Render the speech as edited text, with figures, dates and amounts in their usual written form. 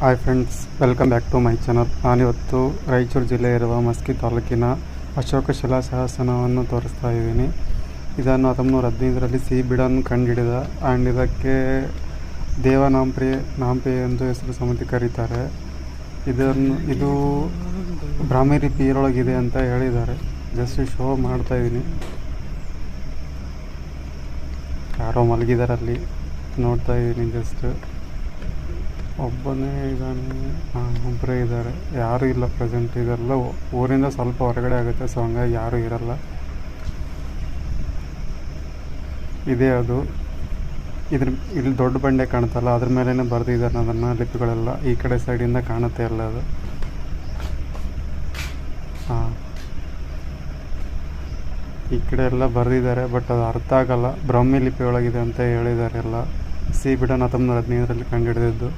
Hi friends, welcome back to my channel. ನಾನಿವತ್ತು ರಾಯಚೂರು ಜಿಲ್ಲೆ ಇರುವ ಮಸ್ಕಿ ತಾಲೂಕಿನ ಅಶೋಕ ಶಿಲಾ ಶಾಸನವನ್ನು ತೋರಿಸ್ತಾ ಇದ್ದೀನಿ. ಇದನ್ನು 1915ರಲ್ಲಿ ಸಿ ಬಿಡನ್ ಕಂಡುಹಿಡಿದ. ಆ್ಯಂಡ್ ಇದಕ್ಕೆ ನಾಂಪೆ ಎಂದು ಹೆಸರು ಸಮಿತಿ ಕರೀತಾರೆ. ಇದು ಬ್ರಾಹ್ಮಿ ಲಿಪಿಯೊಳಗಿದೆ ಅಂತ ಹೇಳಿದ್ದಾರೆ. ಜಸ್ಟ್ ಶೋ ಮಾಡ್ತಾ ಇದ್ದೀನಿ. ಯಾರೋ ಮಲಗಿದಾರಲ್ಲಿ ನೋಡ್ತಾ ಇದ್ದೀನಿ. ಜಸ್ಟ್ ಒಬ್ಬನೇ ಇದ್ದಾನೆ, ಒಬ್ಬರೇ ಇದ್ದಾರೆ, ಯಾರೂ ಇಲ್ಲ ಪ್ರೆಸೆಂಟ್. ಇದೆಲ್ಲ ಊರಿಂದ ಸ್ವಲ್ಪ ಹೊರಗಡೆ ಆಗುತ್ತೆ, ಸೊ ಹಂಗಾಗಿ ಯಾರೂ ಇರಲ್ಲ. ಇದೇ ಅದು. ಇಲ್ಲಿ ದೊಡ್ಡ ಬಂಡೆ ಕಾಣುತ್ತಲ್ಲ, ಅದ್ರ ಮೇಲೇ ಬರೆದಿದ್ದಾರೆ ಅದನ್ನು ಲಿಪಿಗಳೆಲ್ಲ. ಈ ಕಡೆ ಸೈಡಿಂದ ಕಾಣುತ್ತೆ ಎಲ್ಲ ಅದು. ಈ ಕಡೆ ಎಲ್ಲ ಬರೆದಿದ್ದಾರೆ, ಬಟ್ ಅದು ಅರ್ಥ ಆಗಲ್ಲ. ಬ್ರಾಹ್ಮಿ ಲಿಪಿ ಒಳಗಿದೆ ಅಂತ ಹೇಳಿದ್ದಾರೆ ಎಲ್ಲ. ಸಿ ಬಿಡನ್ 1915ರಲ್ಲಿ ಕಂಡುಹಿಡಿದಿದ್ದು.